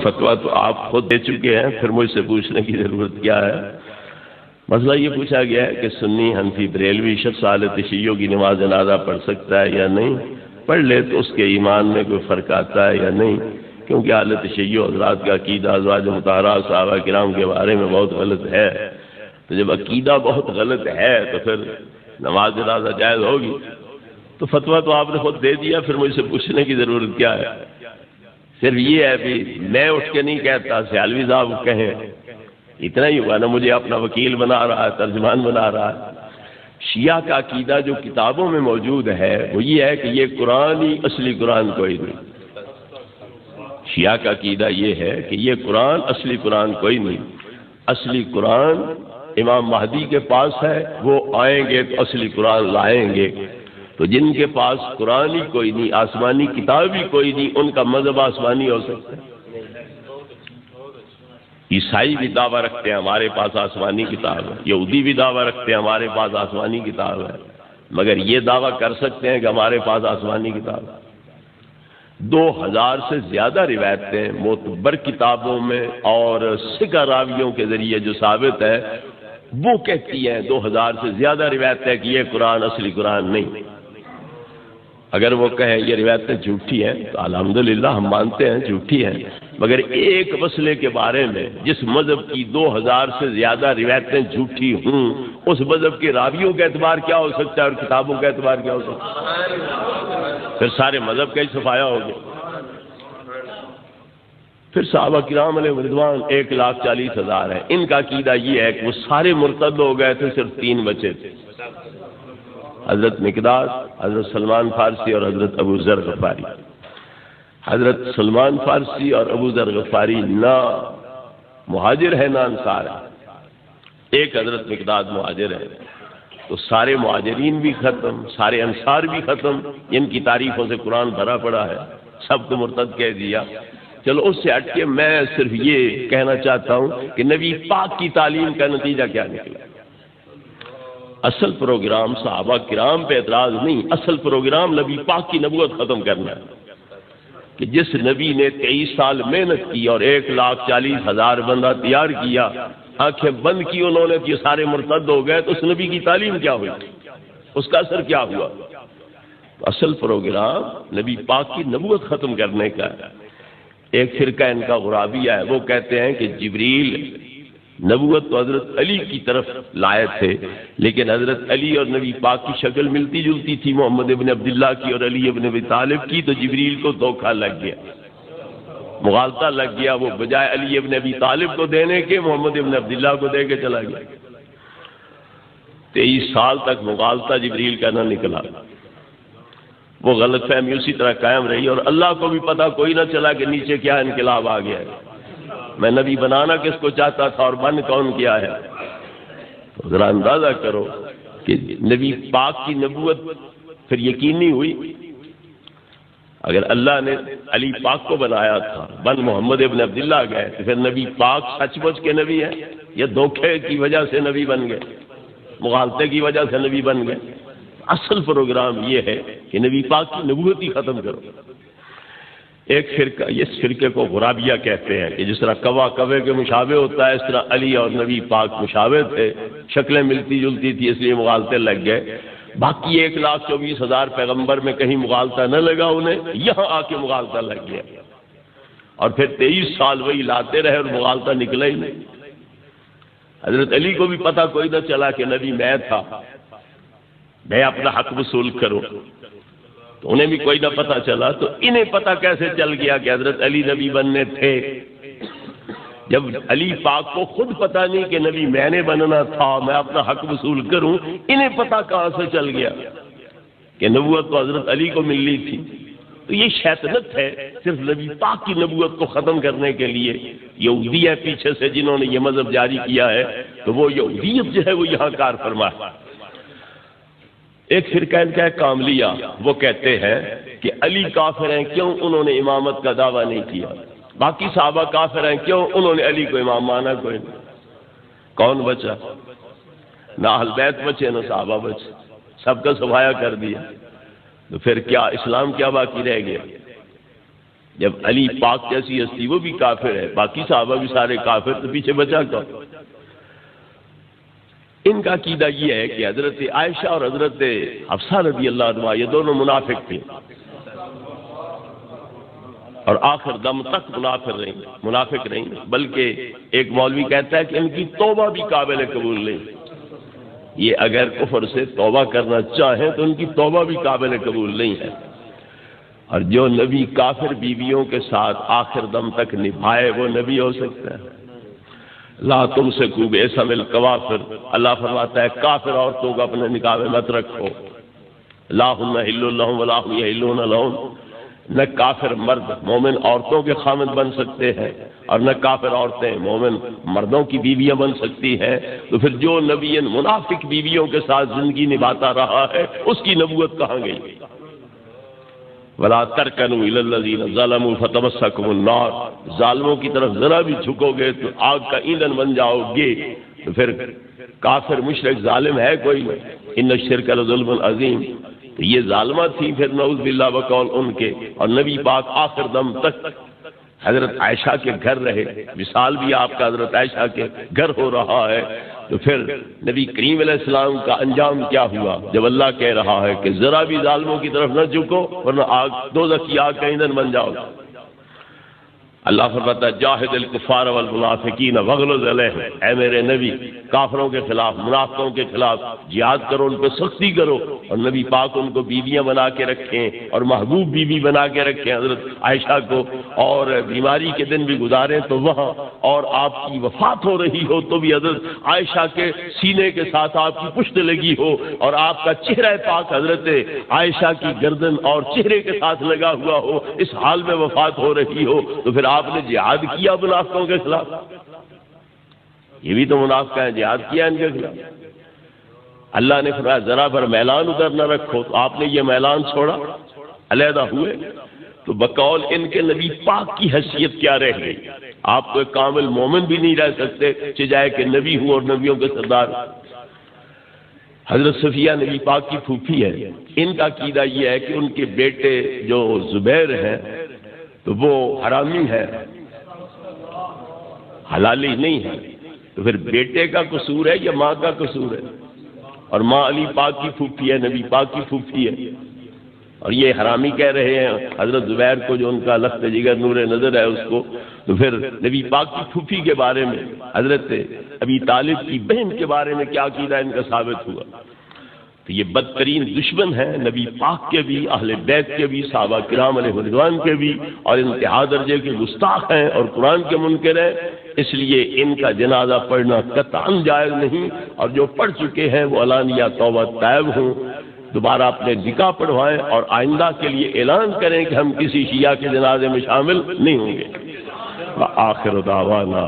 فتویٰ تو آپ خود دے چکے ہیں، پھر مجھ سے پوچھنے کی ضرورت کیا ہے؟ مسئلہ یہ پوچھا گیا ہے کہ سنی، حنفی، بریلوی شخص حالت شیعوں کی نماز جنازہ پڑھ سکتا ہے یا نہیں؟ پڑھ لے تو اس کے ایمان میں کوئی فرق آتا ہے یا نہیں؟ کیونکہ حالت شیعوں حضرات کا عقیدہ ازواج مطہرات صحابہ کرام کے بارے میں بہت غلط ہے، تو جب عقیدہ بہت غلط ہے تو پھر نماز جنازہ جائز ہوگی؟ تو فتویٰ تو آپ نے خود دے دیا، پھر مجھ سے پوچھنے کی ضرورت کیا ہے؟ صرف یہ ہے بھی میں اٹھ کے نہیں کہتا، سیالوی صاحب کہیں، اتنا ہی ہوا نا، مجھے اپنا وکیل بنا رہا ہے، ترجمان بنا رہا ہے۔ شیعہ کا عقیدہ جو کتابوں میں موجود ہے وہ یہ ہے کہ یہ قرآن ہی اصلی قرآن کوئی نہیں۔ شیعہ کا عقیدہ یہ ہے کہ یہ قرآن اصلی قرآن کوئی نہیں، اصلی قرآن امام مہدی کے پاس ہے، وہ آئیں گے تو اصلی قرآن لائیں گے۔ تو جن کے پاس قرآن ہی کوئی نہیں، آسمانی کتاب ہی کوئی نہیں، ان کا مذہب آسمانی ہو سکتا ہے؟ عیسائی بھی دعویٰ رکھتے ہیں ہمارے پاس آسمانی کتاب ہے، یہودی بھی دعویٰ رکھتے ہیں ہمارے پاس آسمانی کتاب ہے، مگر یہ دعویٰ کر سکتے ہیں کہ ہمارے پاس آسمانی کتاب ہے؟ 2000 سے زیادہ روایتیں معتبر کتابوں میں اور ثقہ راویوں کے ذریعے جو ثابت ہے وہ کہتی ہیں، 2000 سے زیادہ روایتیں کہ یہ قرآن اصلی قرآن نہیں۔ اگر وہ کہیں یہ روایتیں جھوٹی ہیں تو الحمدللہ ہم مانتے ہیں جھوٹی ہیں، مگر ایک مسئلے کے بارے میں جس مذہب کی 2000 سے زیادہ روایتیں جھوٹی ہوں، اس مذہب کے راویوں کا اعتبار کیا ہو سکتا ہے اور کتابوں کا اعتبار کیا ہو سکتا ہے؟ پھر سارے مذہب کا ہی صفایا ہو گیا۔ پھر صحابہ کرام علیہ رضوان 1,40,000 ہیں، ان کا عقیدہ یہ ہے کہ وہ سارے مرتد ہو گئے تھے، صرف 3 بچے تھے، حضرت مقداد، حضرت سلمان فارسی اور حضرت ابو ذر غفاری۔ حضرت سلمان فارسی اور ابو ذر غفاری نہ مہاجر ہے نہ انصار ہے، ایک حضرت مقداد مہاجر ہے، تو سارے مہاجرین بھی ختم، سارے انصار بھی ختم، ان کی تعریفوں سے قرآن بھرا پڑا ہے، سب کو مرتد کہہ دیا۔ چلو اس سے ہٹ کے میں صرف یہ کہنا چاہتا ہوں کہ نبی پاک کی تعلیم کا نتیجہ کیا نکلا؟ اصل پروگرام صحابہ کرام پہ اعتراض نہیں، اصل پروگرام نبی پاک کی نبوت ختم کرنا ہے، کہ جس نبی نے 23 سال محنت کی اور 1,40,000 بندہ تیار کیا، آنکھیں بند کی انہوں نے، یہ سارے مرتد ہو گئے، تو اس نبی کی تعلیم کیا ہوئی؟ اس کا اثر کیا ہوا؟ اصل پروگرام نبی پاک کی نبوت ختم کرنے کا ہے۔ ایک فرقہ ان کا غرابیہ ہے، وہ کہتے ہیں کہ جبریل نبوت تو حضرت علی کی طرف لائے تھے، لیکن حضرت علی اور نبی پاک کی شکل ملتی جلتی تھی، محمد ابن عبداللہ کی اور علی ابن ابی طالب کی، تو جبریل کو دھوکہ لگ گیا، مغالطہ لگ گیا، وہ بجائے علی ابن ابی طالب کو دینے کے محمد ابن عبداللہ کو دے کے چلا گیا۔ 23 سال تک مغالطہ جبریل کا نہ نکلا، وہ غلط فہمی اسی طرح قائم رہی، اور اللہ کو بھی پتہ کوئی نہ چلا کہ نیچے کیا انقلاب آ گیا ہے۔ میں نبی بنانا کس کو چاہتا تھا اور بن کون کیا ہے؟ تو ذرا اندازہ کرو کہ نبی پاک کی نبوت پھر یقینی ہوئی۔ اگر اللہ نے علی پاک کو بنایا تھا، بن محمد ابن عبداللہ گئے، تو پھر نبی پاک سچ مچ کے نبی ہے یا دھوکے کی وجہ سے نبی بن گئے، مغالطے کی وجہ سے نبی بن گئے؟ اصل پروگرام یہ ہے کہ نبی پاک کی نبوت ہی ختم کرو۔ ایک فرقہ، اس فرقے کو غرابیہ کہتے ہیں، کہ جس طرح کوا کوے کے مشابہ ہوتا ہے، اس طرح علی اور نبی پاک مشابہ تھے، شکلیں ملتی جلتی تھی، اس لیے مغالطے لگ گئے۔ باقی 1,24,000 پیغمبر میں کہیں مغالطہ نہ لگا انہیں، یہاں آ کے مغالطہ لگ گیا، اور پھر 23 سال وہی لاتے رہے اور مغالطہ نکلا ہی نہیں۔ حضرت علی کو بھی پتہ کوئی نہ چلا کہ نبی میں تھا، میں اپنا حق وصول کروں، تو انہیں بھی کوئی نہ پتہ چلا، تو انہیں پتہ کیسے چل گیا کہ حضرت علی نبی بننے تھے، جب علی پاک کو خود پتہ نہیں کہ نبی میں نے بننا تھا، میں اپنا حق وصول کروں، انہیں پتہ کہاں سے چل گیا کہ نبوت تو حضرت علی کو ملنی تھی؟ تو یہ شیطنت ہے، صرف نبی پاک کی نبوت کو ختم کرنے کے لیے یہودی ہے پیچھے سے جنہوں نے یہ مذہب جاری کیا ہے، تو وہ یہودیت جو ہے وہ یہاں کار فرما ہے۔ ایک فرقہ ان کا ہے کاملیہ، وہ کہتے ہیں کہ علی کافر ہیں، کیوں انہوں نے امامت کا دعویٰ نہیں کیا، باقی صحابہ کافر ہیں، کیوں انہوں نے علی کو امام مانا؟ کوئی نہیں، کون بچا؟ نہ اہل بیت بچے نہ صحابہ بچے، سب کا صفایا کر دیا، تو پھر کیا اسلام کیا باقی رہ گیا؟ جب علی پاک جیسی ہستی وہ بھی کافر ہے، باقی صحابہ بھی سارے کافر، تو پیچھے بچا کون؟ ان کا عقیدہ یہ ہے کہ حضرت عائشہ اور حضرت حفصہ رضی اللہ عنہا یہ دونوں منافق تھے اور آخر دم تک منافق نہیں، بلکہ ایک مولوی کہتا ہے کہ ان کی توبہ بھی قابل قبول نہیں، یہ اگر کفر سے توبہ کرنا چاہیں تو ان کی توبہ بھی قابل قبول نہیں ہے، اور جو نبی کافر بیویوں کے ساتھ آخر دم تک نبھائے وہ نبی ہو سکتا ہے؟ لا تم سے خوب ایسا مل کوافر، اللہ فرماتا ہے کافر عورتوں کو اپنے نکاح میں مت رکھو، لا ہن حل لہم ولا هم یحلون لہم، نہ کافر مرد مومن عورتوں کے خامد بن سکتے ہیں اور نہ کافر عورتیں مومن مردوں کی بیویاں بن سکتی ہیں، تو پھر جو نبی منافق بیویوں کے ساتھ زندگی نبھاتا رہا ہے اس کی نبوت کہاں گئی؟ وَلَا تَرْكَنُوا إِلَى الَّذِينَ ظَلَمُوا فَتَمَسَّكُمُ النَّارُ، ظالموں کی طرف ذرا بھی جھکو گے تو آگ کا ایندھن بن جاؤ گے، تو پھر کافر مشرک ظالم ہے کوئی؟ ان الشرک لظلم عظیم، تو یہ ظالمہ تھی پھر نعوذ باللہ بقول ان کے، اور نبی پاک آخر دم تک حضرت عائشہ کے گھر رہے، وصال بھی آپ کا حضرت عائشہ کے گھر ہو رہا ہے، تو پھر نبی کریم علیہ السلام کا انجام کیا ہوا جب اللہ کہہ رہا ہے کہ ذرا بھی ظالموں کی طرف نہ جھکو ورنہ آگ دوزخ کی آگ کا ایندھن بن جاؤ۔ اللہ فرماتا ہے جاہد الکفار والمنافقین واغلظ علیہم، اے میرے نبی کافروں کے خلاف منافقوں کے خلاف جہاد کرو، ان پہ سختی کرو، اور نبی پاک ان کو بیویاں بنا کے رکھیں اور محبوب بیوی بنا کے رکھیں حضرت عائشہ کو، اور بیماری کے دن بھی گزاریں تو وہاں، اور آپ کی وفات ہو رہی ہو تو بھی حضرت عائشہ کے سینے کے ساتھ آپ کی پشت لگی ہو اور آپ کا چہرہ پاک حضرت عائشہ کی گردن اور چہرے کے ساتھ لگا ہوا ہو، اس حال میں وفات ہو رہی ہو، تو پھر آپ نے جہاد کیا منافقوں کے خلاف؟ یہ بھی تو منافق ہیں، جہاد کیا ان کے خلاف۔ اللہ نے فرمایا ذرا پر میلان ادھر نہ رکھو، تو آپ نے یہ میلان چھوڑا، علیحدہ ہوئے، تو بقول ان کے نبی پاک کی حیثیت کیا رہ گئی؟ آپ کو ایک کامل مومن بھی نہیں رہ سکتے چاہے کہ نبی ہوں اور نبیوں کے سردار۔ حضرت صفیہ نبی پاک کی پھوپھی ہے، ان کا عقیدہ یہ ہے کہ ان کے بیٹے جو زبیر ہیں تو وہ حرامی ہے، حلالی نہیں ہے، تو پھر بیٹے کا قصور ہے یا ماں کا قصور ہے؟ اور ماں علی پاک کی پھوپھی ہے، نبی پاک کی پھوپھی ہے، اور یہ حرامی کہہ رہے ہیں حضرت زبیر کو جو ان کا لخت جگر نور نظر ہے اس کو، تو پھر نبی پاک کی پھوپھی کے بارے میں حضرت ابی طالب کی بہن کے بارے میں کیا عقیدہ ان کا ثابت ہوا؟ تو یہ بدترین دشمن ہیں نبی پاک کے بھی، اہل بیت کے بھی، صحابہ کرام علیہ رضوان کے بھی، اور انتہا درجے کے گستاخ ہیں اور قرآن کے منکر ہیں، اس لیے ان کا جنازہ پڑھنا قطعاً جائز نہیں، اور جو پڑھ چکے ہیں وہ علانیہ توبہ طائب ہوں، دوبارہ اپنے نکاح پڑھوائیں اور آئندہ کے لیے اعلان کریں کہ ہم کسی شیعہ کے جنازے میں شامل نہیں ہوں گے۔ وآخر دعوانا